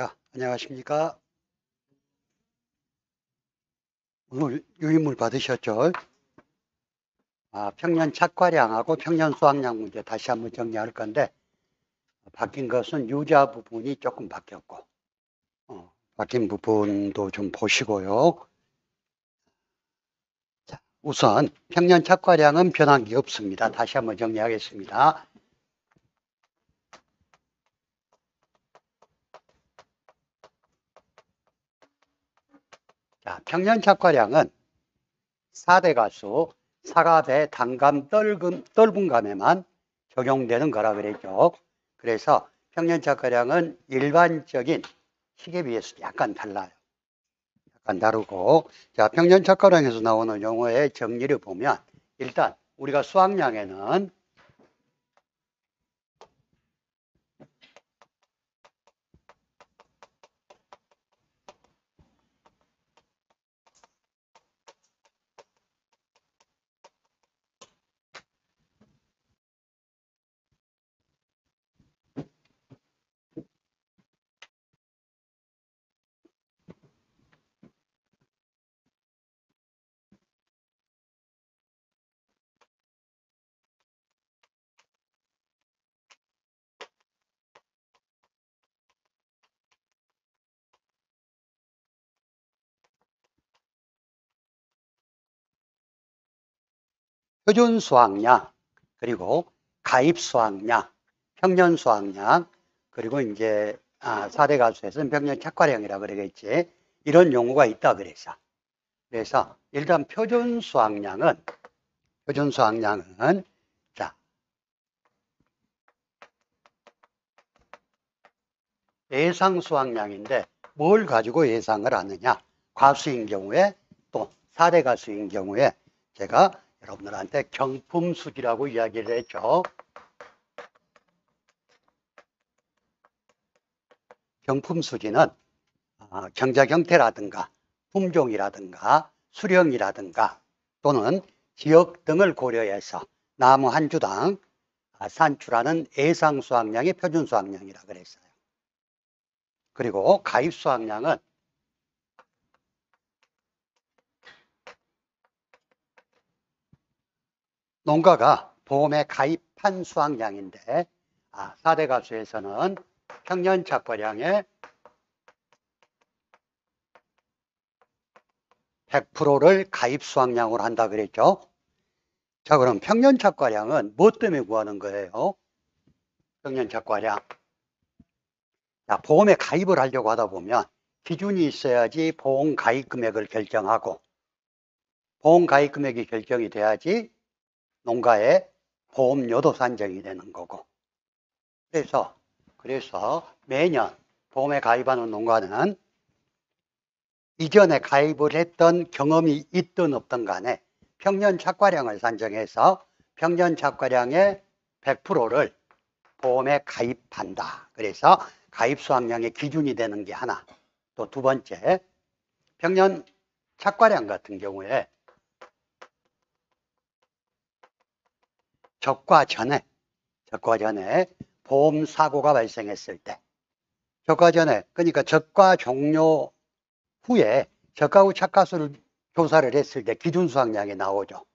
자, 안녕하십니까. 오늘 유인물 받으셨죠? 평년 착과량하고 평년 수확량 문제 다시 한번 정리할 건데, 바뀐 것은 유자 부분이 조금 바뀌었고, 바뀐 부분도 좀 보시고요. 자, 우선 평년 착과량은 변한 게 없습니다. 다시 한번 정리하겠습니다. 자, 평년 착과량은 4대 가수 사과배 단감 떫은감에만 적용되는 거라 그랬죠. 그래서 평년 착과량은 일반적인 식에 비해서 약간 달라요. 약간 다르고, 자, 평년 착과량에서 나오는 용어의 정리를 보면, 일단 우리가 수확량에는 표준 수확량, 그리고 가입 수확량, 평년 수확량, 그리고 이제 4대 가수에서는 평년 착과량이라 그러겠지. 이런 용어가 있다 그래서. 그래서 일단 표준 수확량은 자, 예상 수확량인데 뭘 가지고 예상을 하느냐? 과수인 경우에 또 4대 가수인 경우에 제가 여러분들한테 경품수지라고 이야기를 했죠. 경품수지는 경작 형태라든가 품종이라든가 수령이라든가 또는 지역 등을 고려해서 나무 한 주당 산출하는 예상 수확량이 표준 수확량이라 그랬어요. 그리고 가입 수확량은 농가가 보험에 가입한 수확량인데 4대 가수에서는 평년 착과량의 100%를 가입 수확량으로 한다 그랬죠. 자, 그럼 평년 착과량은 뭐 때문에 구하는 거예요? 평년 착과량. 자, 보험에 가입을 하려고 하다 보면 기준이 있어야지 보험 가입 금액을 결정하고, 보험 가입 금액이 결정이 돼야지 농가의 보험료도 산정이 되는 거고. 그래서 매년 보험에 가입하는 농가는 이전에 가입을 했던 경험이 있든 없든 간에 평년 착과량을 산정해서 평년 착과량의 100%를 보험에 가입한다. 그래서 가입 수확량의 기준이 되는 게 하나. 또 두 번째, 평년 착과량 같은 경우에 적과 전에 보험 사고가 발생했을 때, 적과 전에, 그러니까 적과 종료 후에 적과 후 착과수를 조사를 했을 때 기준 수확량이 나오죠.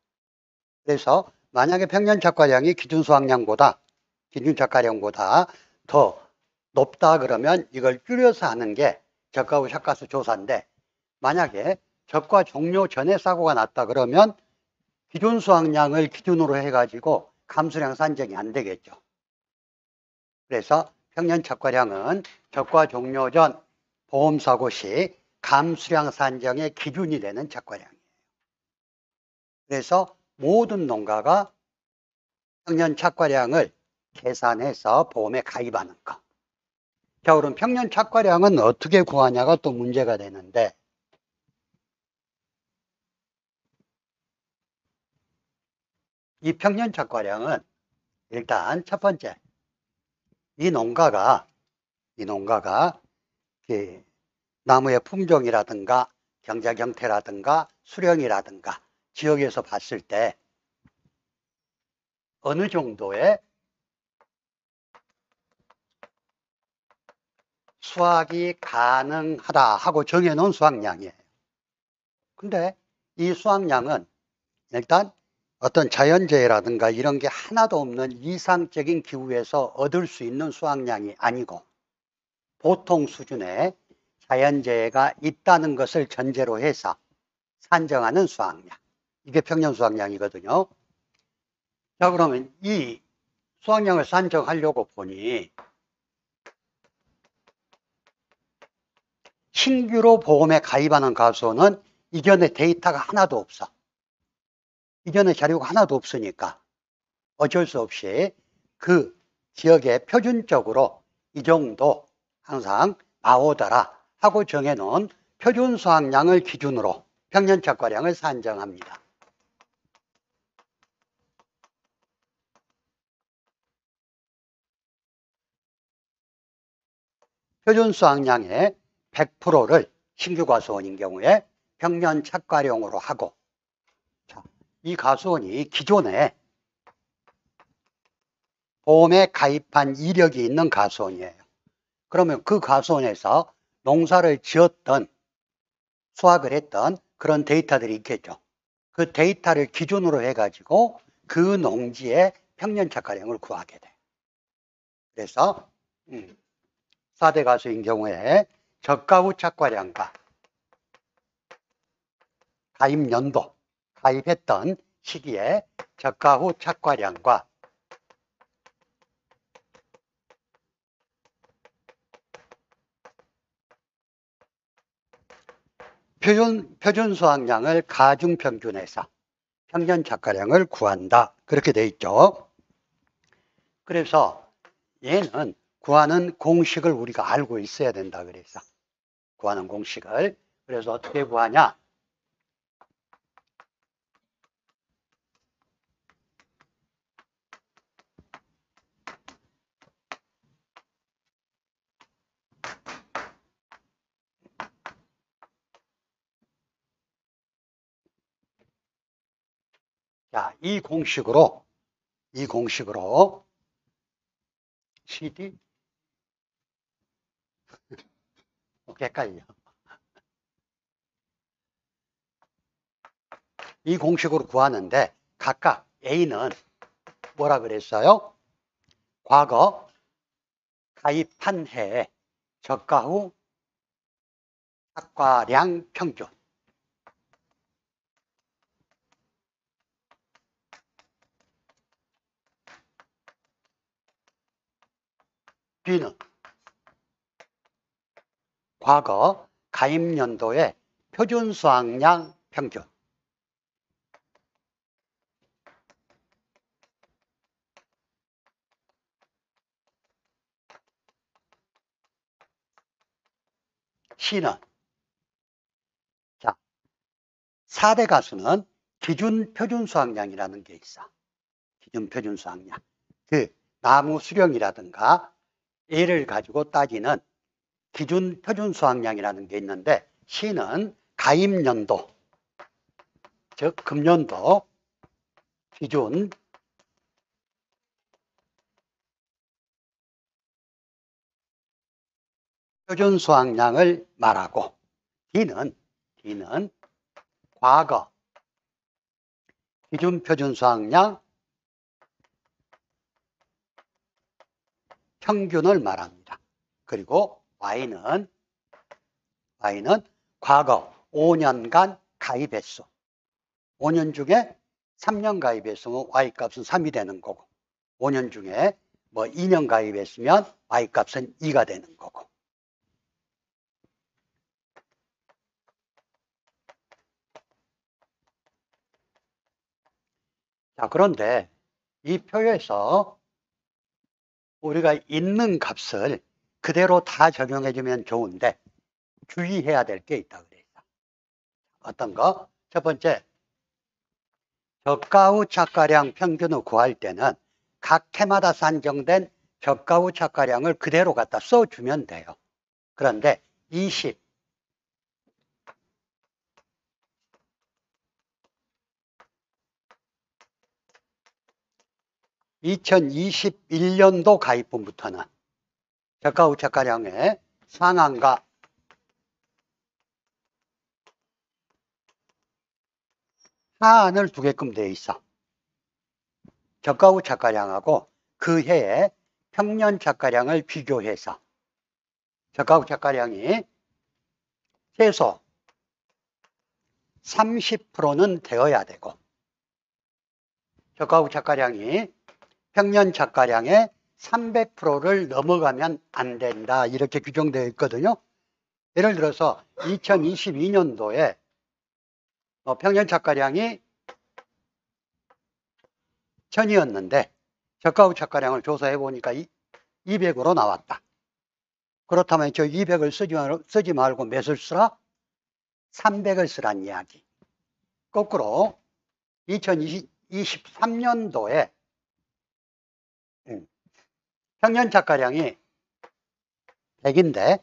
그래서 만약에 평년 착과량이 기준 수확량보다 더 높다 그러면 이걸 줄여서 하는 게 적과 후 착과수 조사인데, 만약에 적과 종료 전에 사고가 났다 그러면 기준 수확량을 기준으로 해가지고 감수량 산정이 안 되겠죠. 그래서 평년 착과량은 적과 종료 전 보험사고 시 감수량 산정의 기준이 되는 착과량이에요. 그래서 모든 농가가 평년 착과량을 계산해서 보험에 가입하는 것. 자, 그럼 평년 착과량은 어떻게 구하냐가 또 문제가 되는데, 이 평년 착과량은 일단 첫 번째, 이 농가가 나무의 품종이라든가 경작 형태라든가 수령이라든가 지역에서 봤을 때 어느 정도의 수확이 가능하다 하고 정해놓은 수확량이에요. 근데 이 수확량은 일단 어떤 자연재해라든가 이런 게 하나도 없는 이상적인 기후에서 얻을 수 있는 수확량이 아니고 보통 수준의 자연재해가 있다는 것을 전제로 해서 산정하는 수확량. 이게 평년 수확량이거든요. 자, 그러면 이 수확량을 산정하려고 보니 신규로 보험에 가입하는 가수는 이전에 데이터가 하나도 없어. 이전에 자료가 하나도 없으니까 어쩔 수 없이 그 지역에 표준적으로 이 정도 항상 나오더라 하고 정해놓은 표준 수확량을 기준으로 평년 착과량을 산정합니다. 표준 수확량의 100%를 신규 가수원인 경우에 평년 착과량으로 하고, 자, 이 가수원이 기존에 보험에 가입한 이력이 있는 가수원이에요. 그러면 그 가수원에서 농사를 지었던, 수확을 했던 그런 데이터들이 있겠죠. 그 데이터를 기준으로 해가지고 그 농지의 평년 착과량을 구하게 돼요. 그래서 4대 가수인 경우에 저가 후 착과량과 가입 연도, 가입했던 시기에 저가 후 착과량과 표준 수확량을 가중평균해서 평년 착과량을 구한다. 그렇게 돼 있죠. 그래서 얘는 구하는 공식을 우리가 알고 있어야 된다. 그래서 구하는 공식을. 그래서 어떻게 구하냐? 자, 이 공식으로 CD 헷갈려. 이 공식으로 구하는데 각각 A는 뭐라 그랬어요? 과거 가입한 해에 저가 후 착과량 평균. B는 과거 가입 연도의 표준 수확량 평균. C는, 자, 4대 가수는 기준 표준 수확량이라는 게 있어. 기준 표준 수확량. 그 나무 수령이라든가 얘를 가지고 따지는 기준 표준 수확량이라는 게 있는데, C는 가입 연도, 즉 금년도 기준 표준 수확량을 말하고, D는 과거 기준 표준 수확량 평균을 말합니다. 그리고 Y는 과거 5년간 가입 횟수. 5년 중에 3년 가입했으면 Y값은 3이 되는 거고, 5년 중에 뭐 2년 가입했으면 Y값은 2가 되는 거고. 자, 그런데 이 표에서 우리가 있는 값을 그대로 다 적용해주면 좋은데 주의해야 될 게 있다 그래요. 어떤 거? 첫 번째, 저가 후 착과량 평균을 구할 때는 각 해마다 산정된 저가 후 착과량을 그대로 갖다 써주면 돼요. 그런데 2021년도 가입분부터는 저가 후 착과량의 상한과 하한을 두게끔 되어 있어. 저가 후 착가량하고 그 해의 평년 착가량을 비교해서 저가 후 착가량이 최소 30%는 되어야 되고 저가 후 착가량이 평년 착가량의 300%를 넘어가면 안 된다. 이렇게 규정되어 있거든요. 예를 들어서 2022년도에 평년 착가량이 1000이었는데 저가 후 착가량을 조사해 보니까 200으로 나왔다. 그렇다면 저 200을 쓰지 말고 몇을 쓰라? 300을 쓰란 이야기. 거꾸로 2023년도에 평년 착가량이 100인데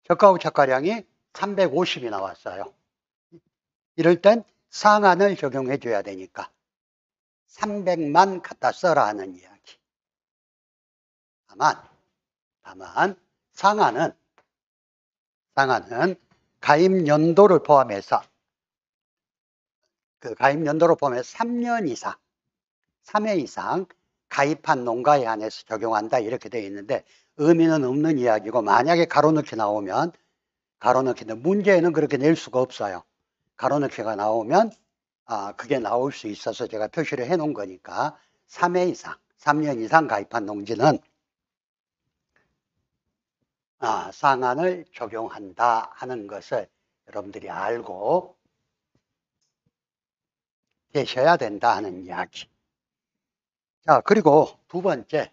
저가 후 착가량이 350이 나왔어요. 이럴 땐 상한을 적용해 줘야 되니까 300만 갖다 써라 하는 이야기. 다만 상한은 가입 연도를 포함해서 그 가입 연도를 포함해서 3년 이상, 3회 이상 가입한 농가에 한해서 적용한다 이렇게 되어 있는데 의미는 없는 이야기고 만약에 가로넣기 나오면 가로넣기인데 문제에는 그렇게 낼 수가 없어요. 가로넣기가 나오면 그게 나올 수 있어서 제가 표시를 해 놓은 거니까 3회 이상, 3년 이상 가입한 농지는 상한을 적용한다 하는 것을 여러분들이 알고 계셔야 된다 하는 이야기. 자, 그리고 두 번째,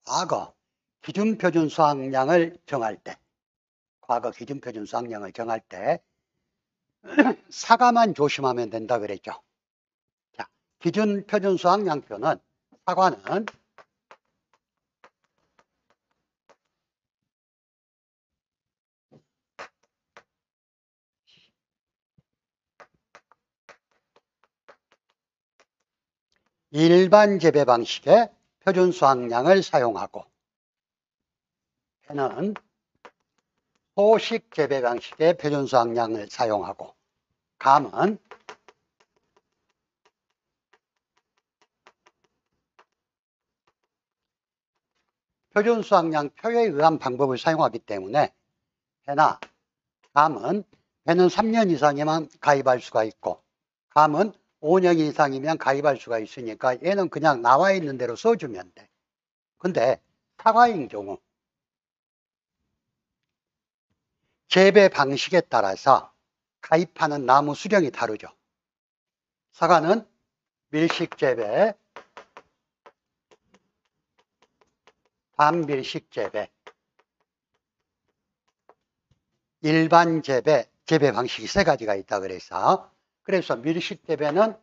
과거 기준표준 수확량을 정할 때 사과만 조심하면 된다 그랬죠. 자, 기준표준 수확량표는 사과는 일반 재배 방식의 표준 수확량을 사용하고 해는 소식 재배 방식의 표준 수확량을 사용하고 감은 표준 수확량 표에 의한 방법을 사용하기 때문에 해나 감은 해는 3년 이상이면 가입할 수가 있고 감은 5년 이상이면 가입할 수가 있으니까 얘는 그냥 나와 있는 대로 써주면 돼. 근데 사과인 경우 재배 방식에 따라서 가입하는 나무 수령이 다르죠. 사과는 밀식 재배, 반밀식 재배, 일반 재배 방식이 세 가지가 있다 그래서 밀식 재배는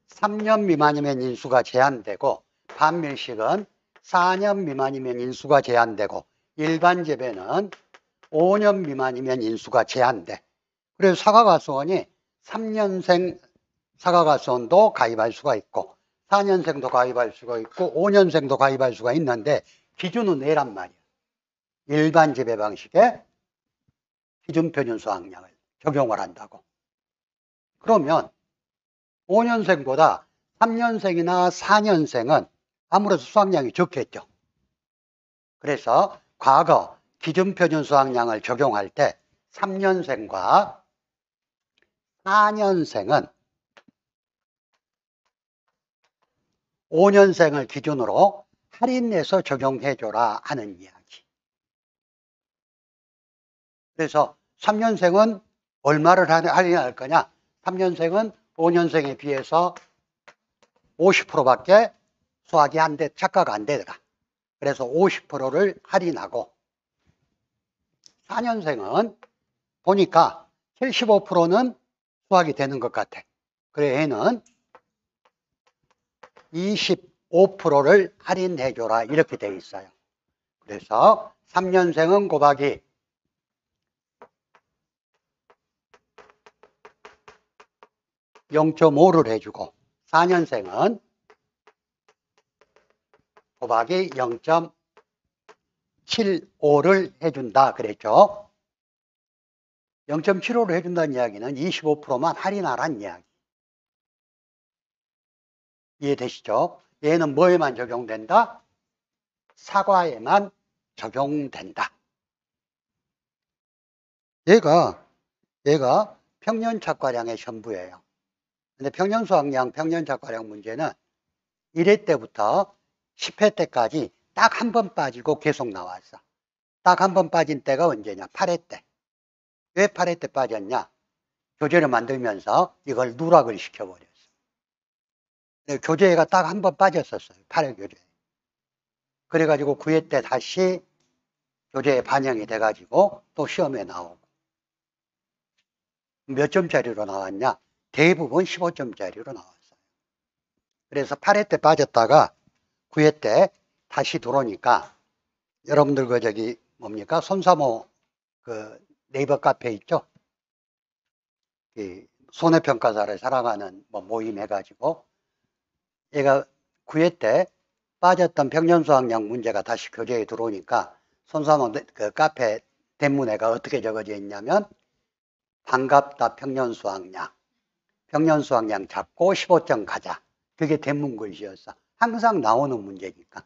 3년 미만이면 인수가 제한되고 반밀식은 4년 미만이면 인수가 제한되고 일반 재배는 5년 미만이면 인수가 제한돼. 그래서 사과가수원이 3년생 사과가수원도 가입할 수가 있고 4년생도 가입할 수가 있고 5년생도 가입할 수가 있는데 기준은 내란 말이야. 일반 재배 방식에 기준표준 수확량을 적용을 한다고. 그러면 5년생보다 3년생이나 4년생은 아무래도 수확량이 적겠죠. 그래서 과거 기준표준 수확량을 적용할 때 3년생과 4년생은 5년생을 기준으로 할인해서 적용해줘라 하는 이야기. 그래서 3년생은 얼마를 할인할 거냐? 3년생은 5년생에 비해서 50%밖에 수확이 착가가 안 되더라. 그래서 50%를 할인하고 4년생은 보니까 75%는 수확이 되는 것 같아. 그래 얘는 25%를 할인해줘라 이렇게 되어 있어요. 그래서 3년생은 곱하기 0.5를 해주고 4년생은 곱하기 0.5 0.75를 해준다 그랬죠. 0.75를 해준다는 이야기는 25%만 할인하라는 이야기. 이해되시죠? 얘는 뭐에만 적용된다? 사과에만 적용된다. 얘가 평년착과량의 전부예요. 근데 평년수확량, 평년착과량 문제는 1회 때부터 10회 때까지 딱 한 번 빠지고 계속 나왔어. 딱 한 번 빠진 때가 언제냐? 8회 때. 왜 8회 때 빠졌냐? 교재를 만들면서 이걸 누락을 시켜버렸어. 교재가 딱 한 번 빠졌었어요. 8회 교재. 그래가지고 9회 때 다시 교재에 반영이 돼가지고 또 시험에 나오고. 몇 점짜리로 나왔냐? 대부분 15점짜리로 나왔어요. 그래서 8회 때 빠졌다가 9회 때 다시 들어오니까 여러분들 그 저기 뭡니까? 손사모 그 네이버 카페 있죠? 그 손해평가사를 사랑하는 뭐 모임 해가지고 얘가 9회 때 빠졌던 평년수확량 문제가 다시 교재에 들어오니까 손사모 그 카페 대문에가 어떻게 적어져 있냐면 반갑다 평년수확량. 평년수확량 잡고 15점 가자. 그게 대문 글씨였어. 항상 나오는 문제니까.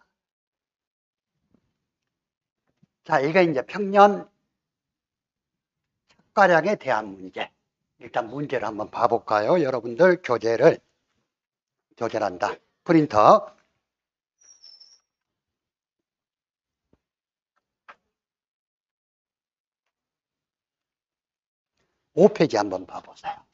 자, 이게 이제 평년 착과량에 대한 문제. 일단 문제를 한번 봐볼까요? 여러분들 교재를 한다. 프린터. 5페이지 한번 봐보세요.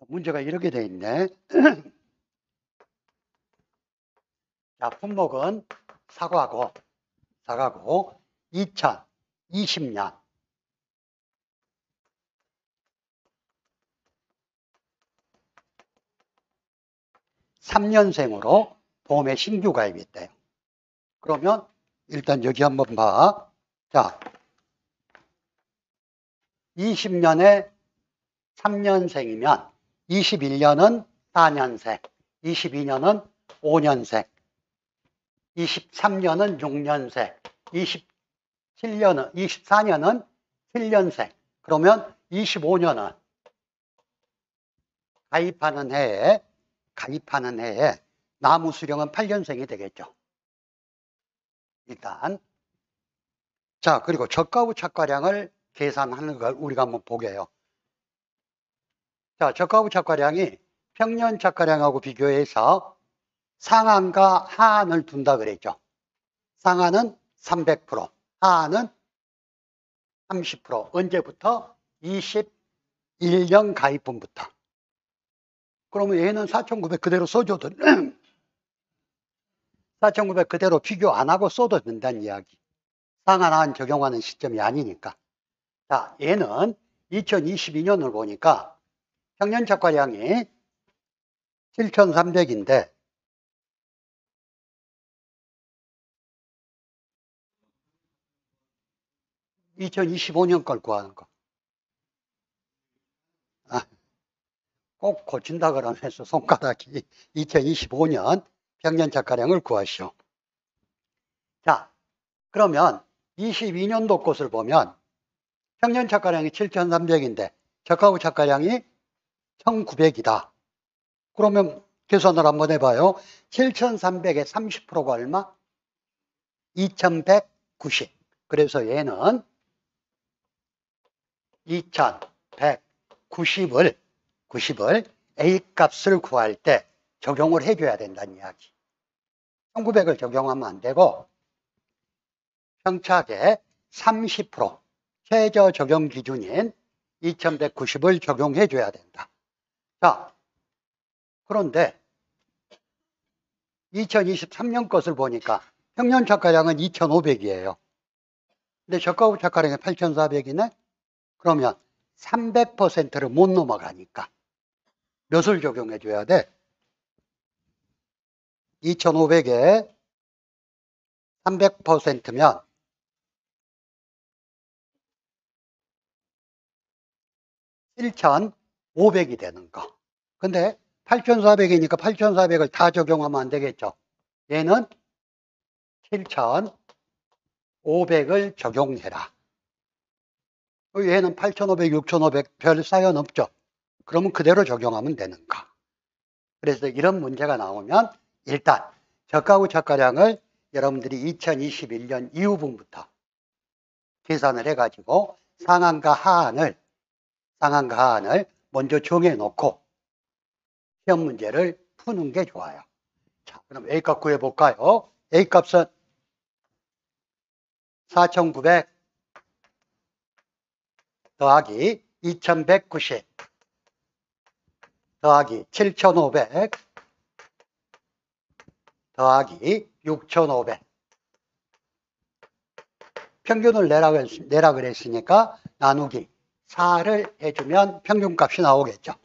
문제가 이렇게 돼 있네. 자, 품목은 사과고 2020년 3년생으로 보험에 신규 가입했대요. 그러면 일단 여기 한번 봐. 자, 20년에 3년생이면 21년은 4년생, 22년은 5년생, 23년은 6년생, 24년은 7년생. 그러면 25년은 가입하는 해에 나무 수령은 8년생이 되겠죠. 일단. 자, 그리고 저가 후 착과량을 계산하는 걸 우리가 한번 보게요. 자, 저가 후 착과량이 평년 착과량하고 비교해서 상한과 하한을 둔다 그랬죠. 상한은 300%, 하한은 30%. 언제부터? 21년 가입분부터. 그러면 얘는 4,900 그대로 써줘도 4,900 그대로 비교 안 하고 써도 된다는 이야기. 상한 하한 적용하는 시점이 아니니까. 자, 얘는 2022년을 보니까 평년 착과량이 7,300인데 (2025년) 걸 구하는 거. 꼭 고친다 그러면서 손가락이 2025년 평년 착과량을 구하시오. 자, 그러면 22년도 것을 보면 평년 착과량이 7,300인데 저가 후 착과량이 1,900이다. 그러면 계산을 한번 해봐요. 7,300의 30%가 얼마? 2,190. 그래서 얘는 2,190을 A값을 구할 때 적용을 해줘야 된다는 이야기. 1,900을 적용하면 안 되고 평착의 30% 최저 적용 기준인 2,190을 적용해 줘야 된다. 자, 그런데 2023년 것을 보니까 평년 착과량은 2,500이에요. 근데 저가 후 착과량이 8,400이네? 그러면 300%를 못 넘어가니까 몇을 적용해 줘야 돼? 2,500에 300%면 7,500이 되는 거. 근데 8,400이니까 8,400을 다 적용하면 안 되겠죠. 얘는 7,500을 적용해라. 얘는 8,500, 6,500 별 사연 없죠. 그러면 그대로 적용하면 되는가. 그래서 이런 문제가 나오면 일단 저가 후 착과량을 여러분들이 2021년 이후분부터 계산을 해가지고 상한과 하한을 먼저 정해놓고 시험 문제를 푸는 게 좋아요. 자, 그럼 A값 구해볼까요? A값은 4,900 더하기 2,190 더하기 7,500 더하기 6,500. 평균을 내라 그랬으니까 나누기 4를 해주면 평균값이 나오겠죠.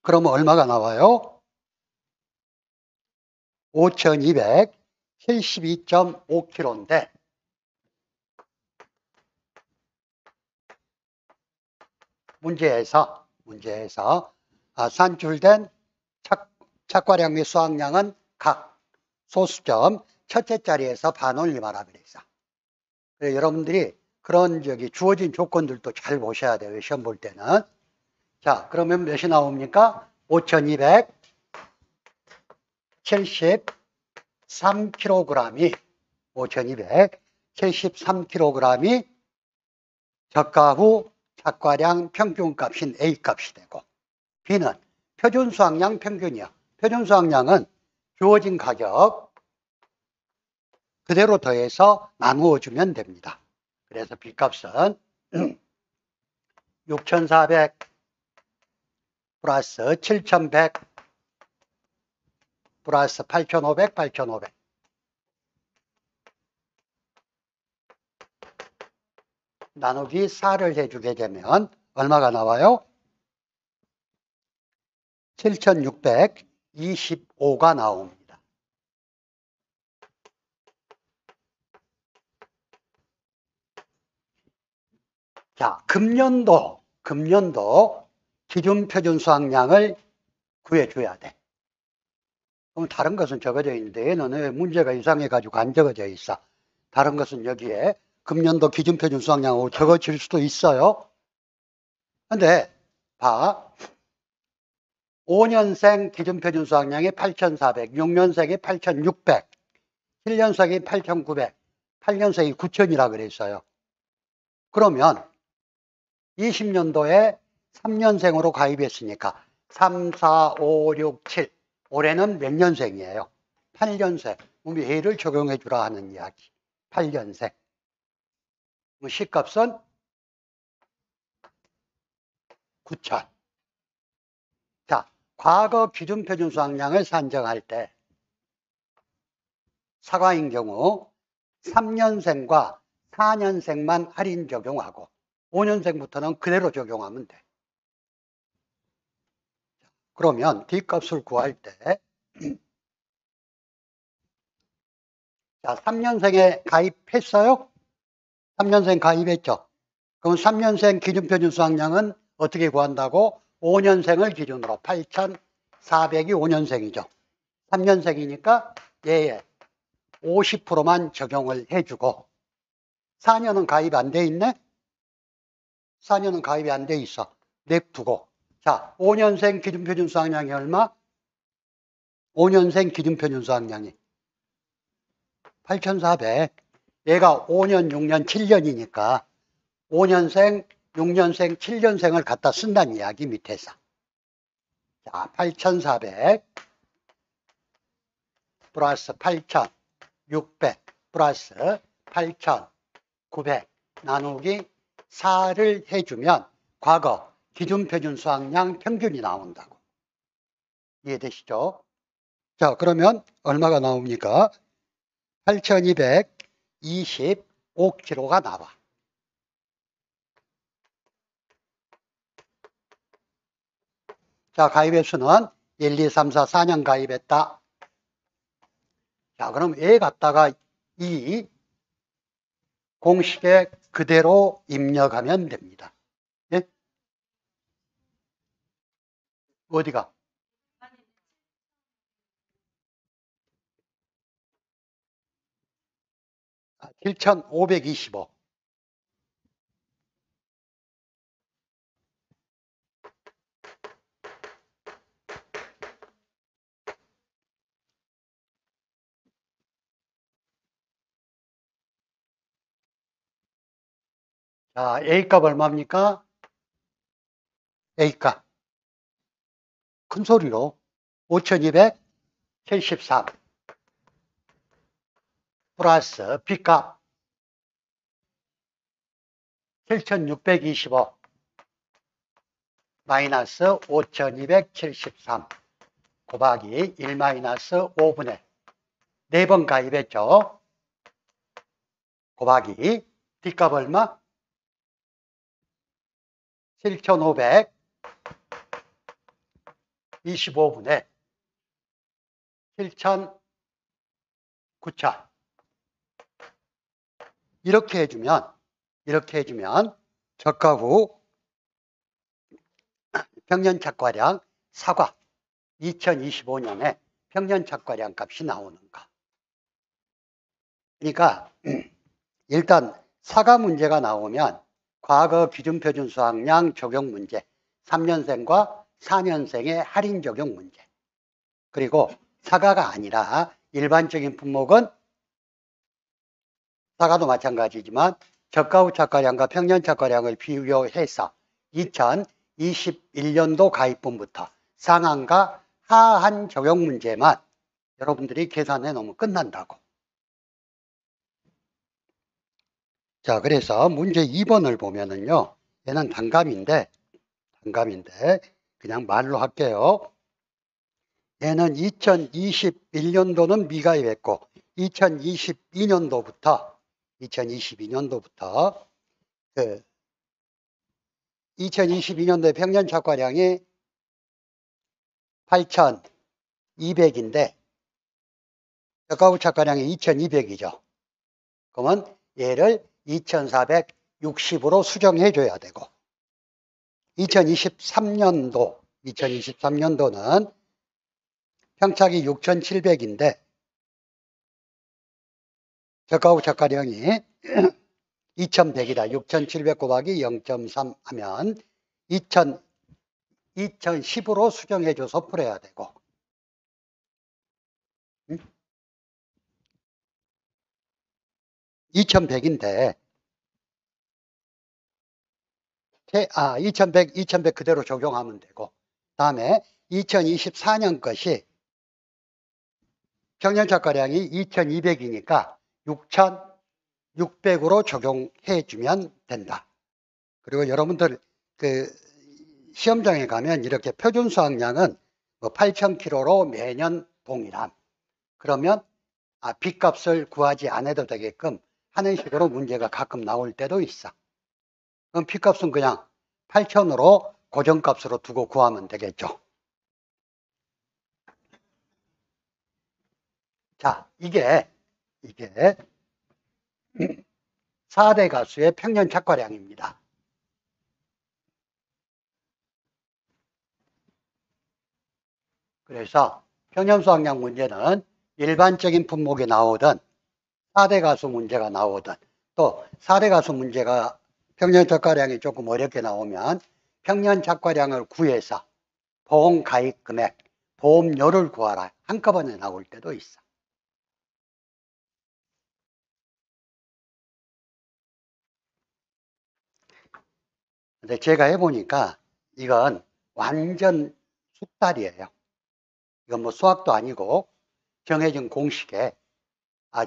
그러면 얼마가 나와요? 5,272.5kg인데 문제에서 산출된 착과량 및 수확량은 각 소수점 첫째 자리에서 반올림하라 그래서. 여러분들이 그런 주어진 조건들도 잘 보셔야 돼요. 시험 볼 때는. 자, 그러면 몇이 나옵니까? 5,273kg이 저가 후 착과량 평균값인 A값이 되고, B는 표준 수확량 평균이요. 표준 수확량은 주어진 가격 그대로 더해서 나누어 주면 됩니다. 그래서 B값은 6,400 플러스 7,100 플러스 8,500 나누기 4를 해주게 되면 얼마가 나와요? 7,625가 나옵니다. 자, 금년도 기준 표준 수확량을 구해줘야 돼. 그럼 다른 것은 적어져 있는데 얘는 왜 문제가 이상해가지고 안 적어져 있어? 다른 것은 여기에 금년도 기준 표준 수확량으로 적어질 수도 있어요. 근데 봐. 5년생 기준 표준 수확량이 8,400, 6년생이 8,600, 7년생이 8,900, 8년생이 9,000이라 그랬어요. 그러면 20년도에 3년생으로 가입했으니까 3, 4, 5, 6, 7. 올해는 몇 년생이에요? 8년생. 얘를 적용해 주라 하는 이야기. 8년생. 시값은 9천. 자, 과거 기준표준 수확량을 산정할 때 사과인 경우 3년생과 4년생만 할인 적용하고 5년생부터는 그대로 적용하면 돼. 그러면 D값을 구할 때 자, 3년생에 가입했어요? 3년생 가입했죠? 그럼 3년생 기준표준 수확량은 어떻게 구한다고? 5년생을 기준으로 8,400이 5년생이죠. 3년생이니까 얘에 50%만 적용을 해주고 4년은 가입 안 돼 있네? 4년은 가입이 안 돼 있어. 냅두고. 자, 5년생 기준표준 수확량이 얼마? 5년생 기준표준 수확량이 8,400. 얘가 5년, 6년, 7년이니까 5년생, 6년생, 7년생을 갖다 쓴다는 이야기 밑에서. 자, 8,400 플러스 8,600 플러스 8,900 나누기 4를 해주면 과거 기준표준 수확량 평균이 나온다고. 이해되시죠? 자, 그러면 얼마가 나옵니까? 8,225kg가 나와. 자, 가입횟수는 1, 2, 3, 4, 4년 가입했다. 자, 그럼 얘 갖다가 이 공식에 그대로 입력하면 됩니다. 예? 어디가? 7,525. 자, A값 얼마입니까? A값. 큰 소리로 5,273 플러스 B값 7,625 마이너스 5,273 곱하기 1 마이너스 5분의 4번 가입했죠. 곱하기 D값 얼마? 7,525분의 7,000 9,000 이렇게 해주면 저가 후 평년 착과량 사과 2025년에 평년 착과량 값이 나오는 거. 그러니까 일단 사과 문제가 나오면 과거 기준표준 수확량 적용 문제 3년생과 4년생의 할인 적용 문제 그리고 사과가 아니라 일반적인 품목은 사과도 마찬가지지만 저가 후 착과량과 평년 착과량을 비교해서 2021년도 가입분부터 상한과 하한 적용 문제만 여러분들이 계산해 놓으면 끝난다고. 자, 그래서 문제 2번을 보면은요, 얘는 단감인데 그냥 말로 할게요. 얘는 2021년도는 미가입했고 2022년도부터 2022년도의 평년 착과량이 8,200인데 저가 후 착과량이 2,200이죠. 그러면 얘를 2,460으로 수정해 줘야 되고 2023년도는 평착이 6,700인데 저가 후 착과량이 2,100이다. 6,700 곱하기 0.3 하면 2010으로 수정해 줘서 풀어야 되고 2,100인데 2,100 그대로 적용하면 되고 다음에 2024년 것이 평년 착과량이 2200이니까 6600으로 적용해 주면 된다. 그리고 여러분들 그 시험장에 가면 이렇게 표준 수확량은 뭐 8000kg로 매년 동일함. 그러면 B값을 구하지 않아도 되게끔 하는 식으로 문제가 가끔 나올 때도 있어. 그럼 B값은 그냥 8000으로 고정값으로 두고 구하면 되겠죠. 자, 이게 4대 가수의 평년 착과량입니다. 그래서 평년 수확량 문제는 일반적인 품목이 나오든 4대 가수 문제가 나오든 또 4대 가수 문제가 평년 착과량이 조금 어렵게 나오면 평년 착과량을 구해서 보험 가입 금액, 보험료를 구하라 한꺼번에 나올 때도 있어. 근데 제가 해보니까 이건 완전 숙달이에요. 이건 뭐 수학도 아니고 정해진 공식에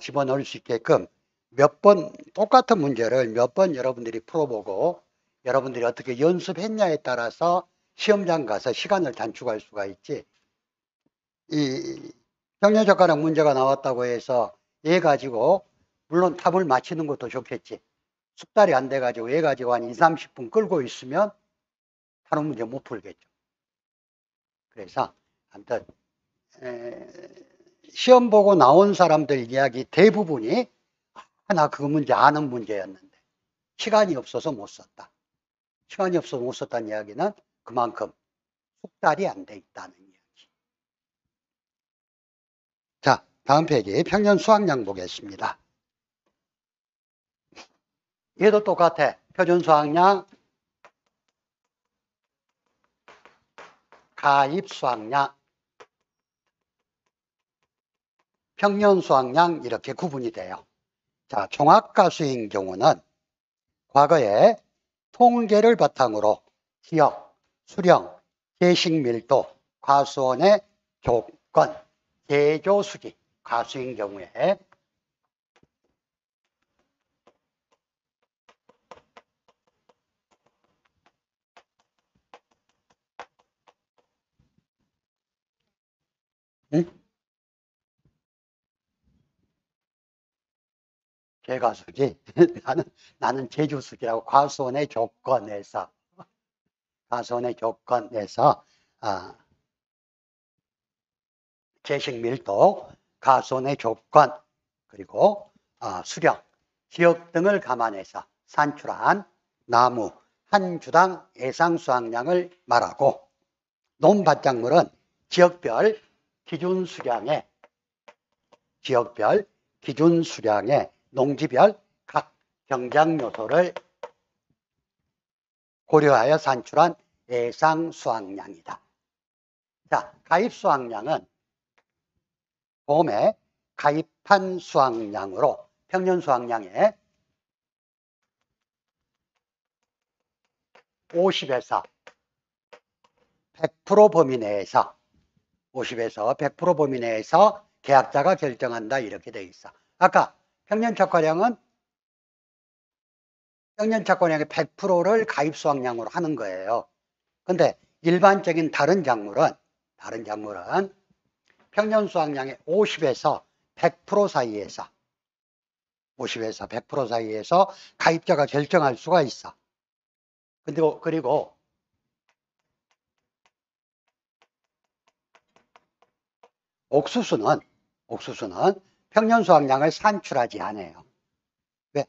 집어넣을 수 있게끔 몇 번 똑같은 문제를 몇 번 여러분들이 풀어보고 여러분들이 어떻게 연습했냐에 따라서 시험장 가서 시간을 단축할 수가 있지. 이 평년착과량 문제가 나왔다고 해서 얘 가지고 물론 답을 맞히는 것도 좋겠지. 숙달이 안 돼가지고 얘 가지고 한 20, 30분 끌고 있으면 다른 문제 못 풀겠죠. 그래서 아무튼 시험 보고 나온 사람들 이야기 대부분이 나 그 문제 아는 문제였는데 시간이 없어서 못 썼다. 시간이 없어서 못 썼다는 이야기는 그만큼 숙달이 안 돼 있다는 이야기. 자, 다음 페이지 평년 수확량 보겠습니다. 얘도 똑같아. 표준 수확량, 가입 수확량, 평년 수확량 이렇게 구분이 돼요. 자, 종합가수인 경우는 과거에 통계를 바탕으로 지역, 수령, 계식 밀도, 과수원의 조건, 제조 수지, 가수인 경우에 개가수지. 나는 제주수지라고 과수원의 조건에서 계식 밀도, 가수원의 조건, 그리고 수령, 지역 등을 감안해서 산출한 나무 한 주당 예상 수확량을 말하고 논밭작물은 지역별 기준 수량의 농지별 각 경작 요소를 고려하여 산출한 예상 수확량이다. 자, 가입 수확량은 봄에 가입한 수확량으로 평년 수확량의 50에서 100% 범위 내에서 50에서 100% 범위 내에서 계약자가 결정한다 이렇게 돼 있어. 아까 평년 착과량은 평년 착과량의 100%를 가입 수확량으로 하는 거예요. 근데 일반적인 다른 작물은 평년 수확량의 50에서 100% 사이에서 50에서 100% 사이에서 가입자가 결정할 수가 있어. 근데 그리고 옥수수는 평년 수확량을 산출하지 않아요. 왜?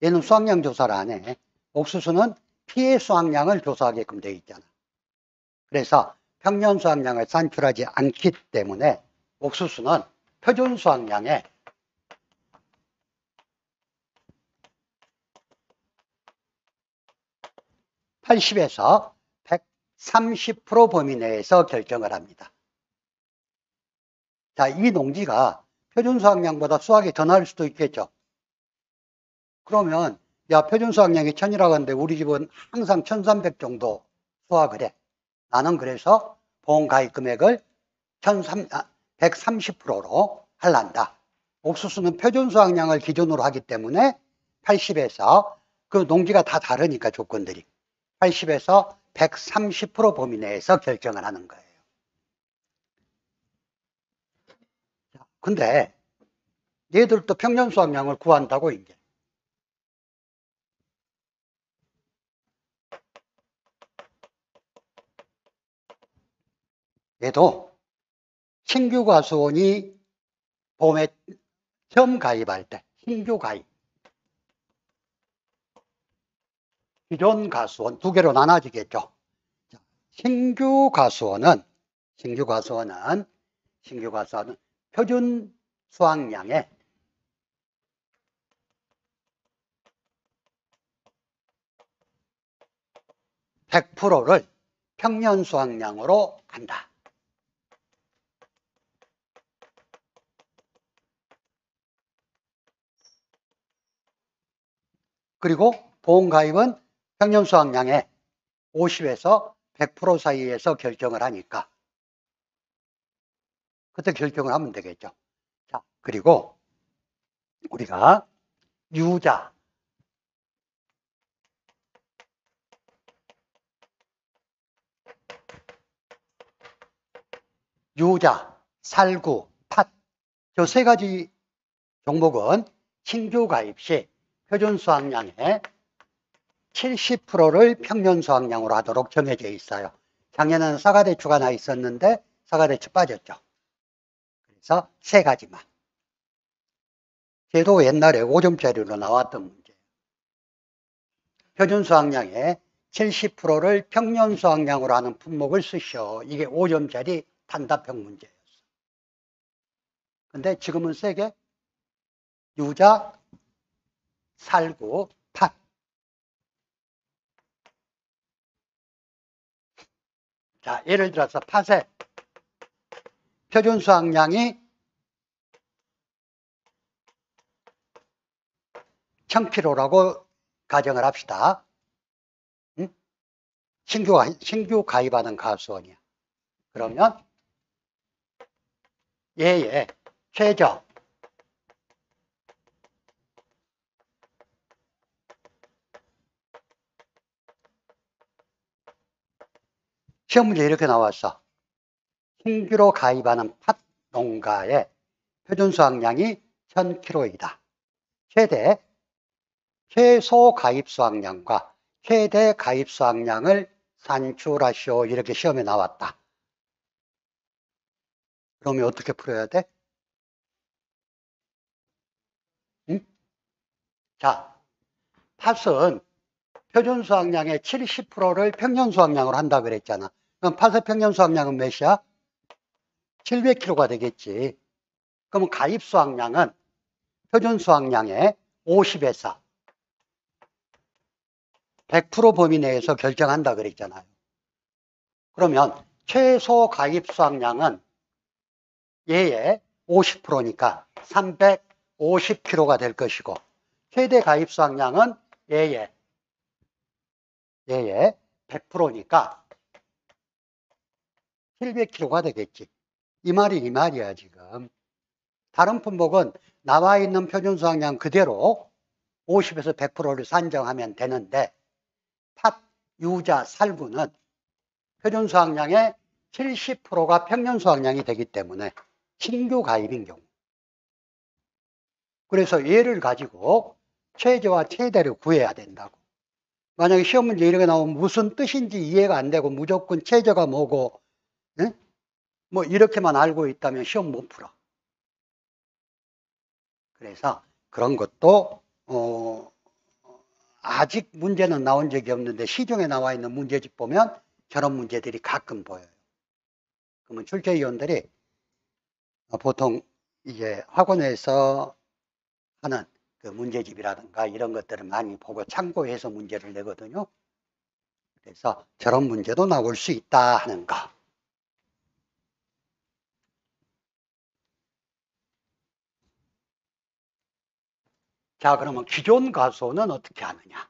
얘는 수확량 조사를 안 해. 옥수수는 피해 수확량을 조사하게끔 되어 있잖아. 그래서 평년 수확량을 산출하지 않기 때문에 옥수수는 표준 수확량의 80에서 130% 범위 내에서 결정을 합니다. 자, 이 농지가 표준 수확량보다 수확이 더 나을 수도 있겠죠. 그러면 야, 표준 수확량이 1000이라고 하는데 우리 집은 항상 1300 정도 수확을 해. 나는 그래서 보험 가입 금액을 130%로 할란다. 옥수수는 표준 수확량을 기준으로 하기 때문에 80에서 그 농지가 다 다르니까 조건들이 80에서 130% 범위 내에서 결정을 하는 거예요. 근데 얘들도 평년 수확량을 구한다고 이제. 얘도 신규 과수원이 보험에 처음 가입할 때 신규 가입, 기존 가수원 두 개로 나눠지겠죠. 신규 가수원은 표준 수확량의 100%를 평년 수확량으로 한다. 그리고 보험가입은 평년 수확량의 50에서 100% 사이에서 결정을 하니까 그때 결정을 하면 되겠죠. 자, 그리고 우리가 유자, 살구, 팥, 저 세 가지 종목은 신규 가입 시 표준 수확량의 70%를 평년 수확량으로 하도록 정해져 있어요. 작년에는 사과대추가 나 있었는데 사과대추 빠졌죠. 그래서 세 가지만. 쟤도 옛날에 5점짜리로 나왔던 문제예요. 표준 수확량의 70%를 평년 수확량으로 하는 품목을 쓰시오. 이게 5점짜리 단답형 문제였어. 근데 지금은 세 개. 유자, 살구, 팥. 자, 예를 들어서 팥의 표준 수확량이 1000kg라고 가정을 합시다. 응? 신규 가입하는 가수원이야. 그러면 얘의 최저 시험 문제 이렇게 나왔어. 신규로 가입하는 팥 농가의 표준 수확량이 1000kg이다. 최소 가입 수확량과 최대 가입 수확량을 산출하시오. 이렇게 시험에 나왔다. 그러면 어떻게 풀어야 돼? 응? 자, 팥은 표준 수확량의 70%를 평년 수확량으로 한다 그랬잖아. 그럼 팥의 평년 수확량은 몇이야? 700kg가 되겠지. 그러면 가입 수확량은 표준 수확량의 50에서 100% 범위 내에서 결정한다 그랬잖아요. 그러면 최소 가입 수확량은 얘의 50%니까 350kg가 될 것이고 최대 가입 수확량은 얘의 100%니까 700kg가 되겠지. 이 말이야 지금. 다른 품목은 나와 있는 표준 수확량 그대로 50에서 100%를 산정하면 되는데 팥, 유자, 살구는 표준 수확량의 70%가 평년 수확량이 되기 때문에 신규 가입인 경우. 그래서 얘를 가지고 최저와 최대를 구해야 된다고. 만약에 시험 문제 이렇게 나오면 무슨 뜻인지 이해가 안 되고 무조건 최저가 뭐고 뭐 이렇게만 알고 있다면 시험 못 풀어. 그래서 그런 것도 아직 문제는 나온 적이 없는데 시중에 나와 있는 문제집 보면 저런 문제들이 가끔 보여요. 그러면 출제위원들이 보통 이제 학원에서 하는 그 문제집이라든가 이런 것들을 많이 보고 참고해서 문제를 내거든요. 그래서 저런 문제도 나올 수 있다 하는 거. 자, 그러면 기존 가수원은 어떻게 하느냐?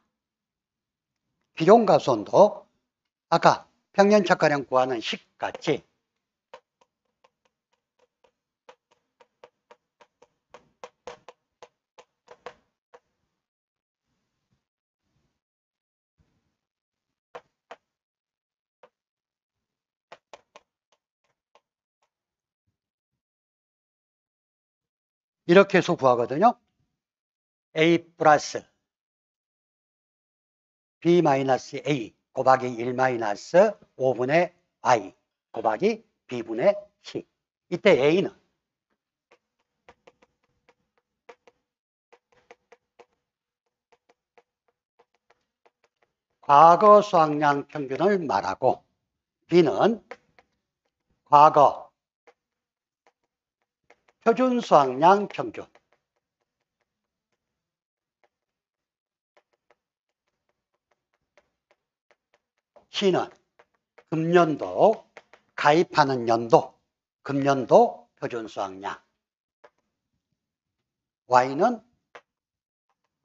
기존 가수원도 아까 평년착가량 구하는 식 같이 이렇게 해서 구하거든요. A 플러스 B 마이너스 A 곱하기 1 마이너스 5분의 Y 곱하기 B분의 C. 이때 A는 과거 수학량 평균을 말하고 B는 과거 표준 수학량 평균. C는 금년도 가입하는 연도, 금년도 표준 수학량. Y는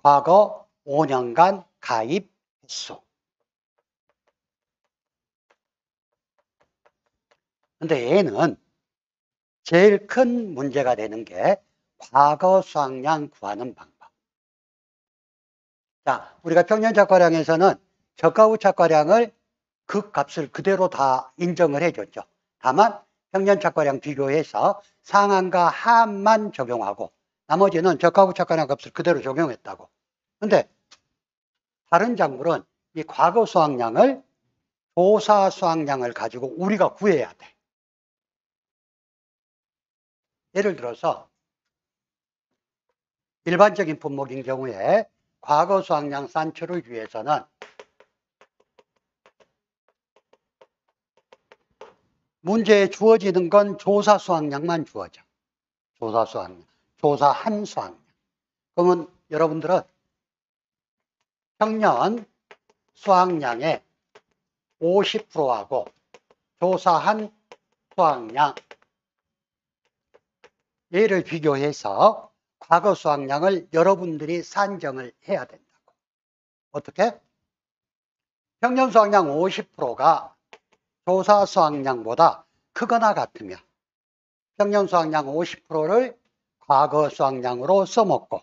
과거 5년간 가입 횟수. 근데 얘는 제일 큰 문제가 되는 게 과거 수학량 구하는 방법. 자, 우리가 평년착과량에서는 저가 후착과량을 그 값을 그대로 다 인정을 해줬죠. 다만 평년착과량 비교해서 상한과 하한만 적용하고 나머지는 저가 후착과량 값을 그대로 적용했다고. 근데 다른 작물은 이 과거 수학량을 조사 수학량을 가지고 우리가 구해야 돼. 예를 들어서 일반적인 품목인 경우에 과거 수학량 산출을 위해서는 문제에 주어지는 건 조사 수학량만 주어져. 조사 수학량, 조사한 수학량. 그러면 여러분들은 평년 수학량의 50%하고 조사한 수학량 얘를 비교해서 과거 수학량을 여러분들이 산정을 해야 된다고. 어떻게? 평년 수학량 50%가 조사 수학량보다 크거나 같으면 평년 수학량 50%를 과거 수학량으로 써먹고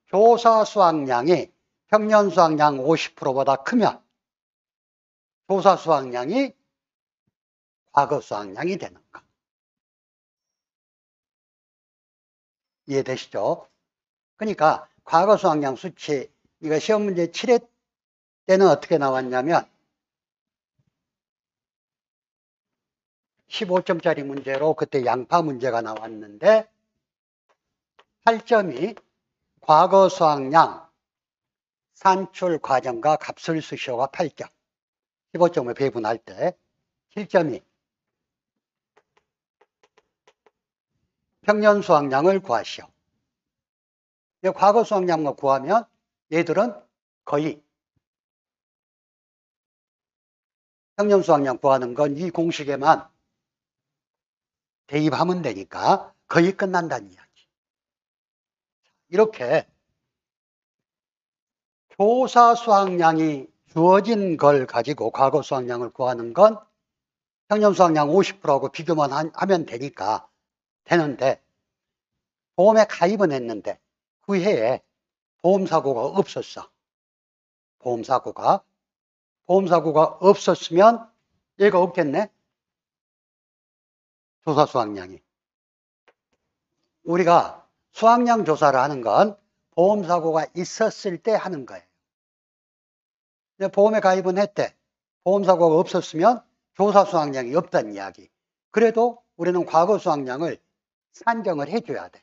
조사 수학량이 평년 수학량 50%보다 크면 조사 수학량이 과거 수학량이 되는 거. 이해되시죠? 그러니까 과거 수학량 수치, 이거 시험 문제 7회 때는 어떻게 나왔냐면 15점짜리 문제로 그때 양파 문제가 나왔는데 8점이 과거 수학량 산출 과정과 값을 수시오가 8점, 15점을 배분할 때 7점이 평년 수학량을 구하시오. 과거 수학량만 구하면 얘들은 거의 평년 수학량 구하는 건 이 공식에만 대입하면 되니까 거의 끝난다는 이야기. 이렇게 조사 수학량이 주어진 걸 가지고 과거 수학량을 구하는 건 평년 수학량 50%하고 비교만 하면 되는데 보험에 가입은 했는데 그 해에 보험사고가 없었어. 보험사고가 없었으면 얘가 없겠네. 조사 수학량이. 우리가 수학량 조사를 하는 건 보험사고가 있었을 때 하는 거예요. 근데 보험에 가입은 했대. 보험사고가 없었으면 조사 수학량이 없다는 이야기. 그래도 우리는 과거 수학량을 산정을 해줘야 돼.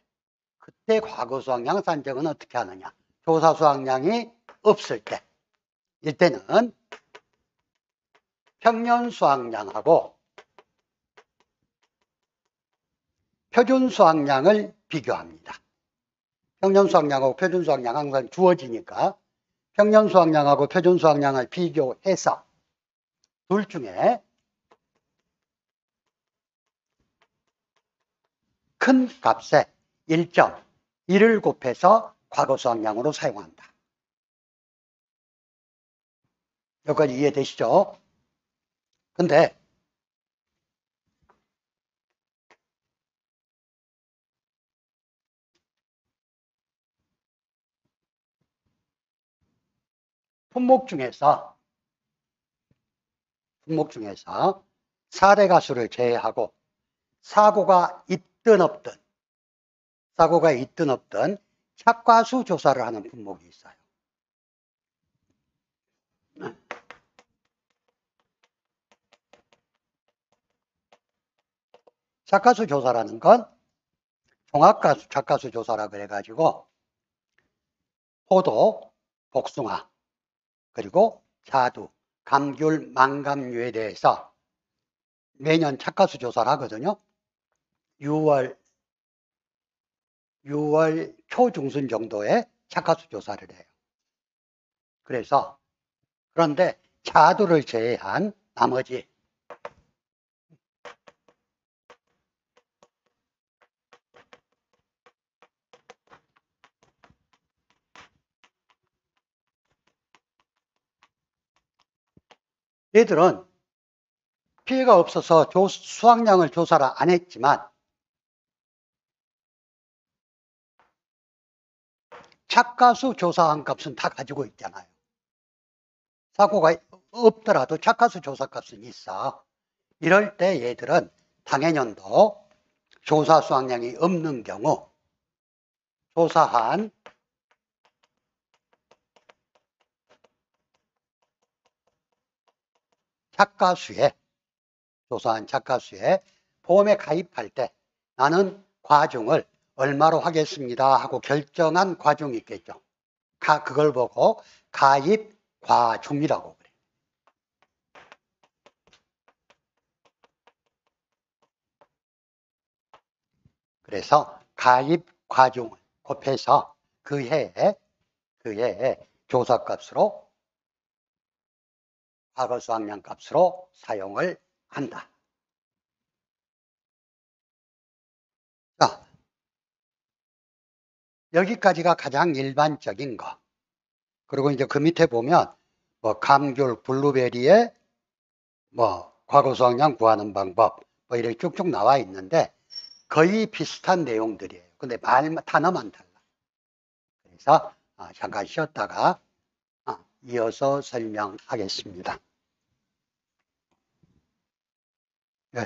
그때 과거 수학량 산정은 어떻게 하느냐. 조사 수학량이 없을 때. 이때는 평년 수학량하고 표준 수학량을 비교합니다. 평년 수학량하고 표준 수학량 항상 주어지니까 평년 수학량하고 표준 수학량을 비교해서 둘 중에 큰 값에 1.1을 곱해서 과거 수학량으로 사용한다. 여기까지 이해되시죠? 근데 품목 중에서 사례가수를 제외하고 사고가 있든 없든 사고가 있든 없든 착과수 조사를 하는 품목이 있어요. 착과수 조사라는 건 종합가수, 착과수 조사라 그래가지고 포도, 복숭아, 그리고 자두, 감귤, 망감류에 대해서 매년 착과수 조사를 하거든요. 6월 초중순 정도에 착과수 조사를 해요. 그래서 그런데 자두를 제외한 나머지 얘들은 피해가 없어서 수확량을 조사를 안 했지만 착과수 조사한 값은 다 가지고 있잖아요. 사고가 없더라도 착과수 조사 값은 있어. 이럴 때 얘들은 당해년도 조사 수확량이 없는 경우 조사한 착과수에 보험에 가입할 때 나는 과중을 얼마로 하겠습니다 하고 결정한 과중이 있겠죠. 그걸 보고 가입 과중이라고 그래요. 그래서 가입 과중을 곱해서 그 해에 조사값으로 과거 수확량 값으로 사용을 한다. 자, 여기까지가 가장 일반적인 거. 그리고 이제 그 밑에 보면 뭐 감귤, 블루베리의 뭐 과거 수확량 구하는 방법 뭐 이렇게 쭉쭉 나와 있는데 거의 비슷한 내용들이에요. 근데 단어만 달라. 그래서 잠깐 쉬었다가 이어서 설명하겠습니다. 네.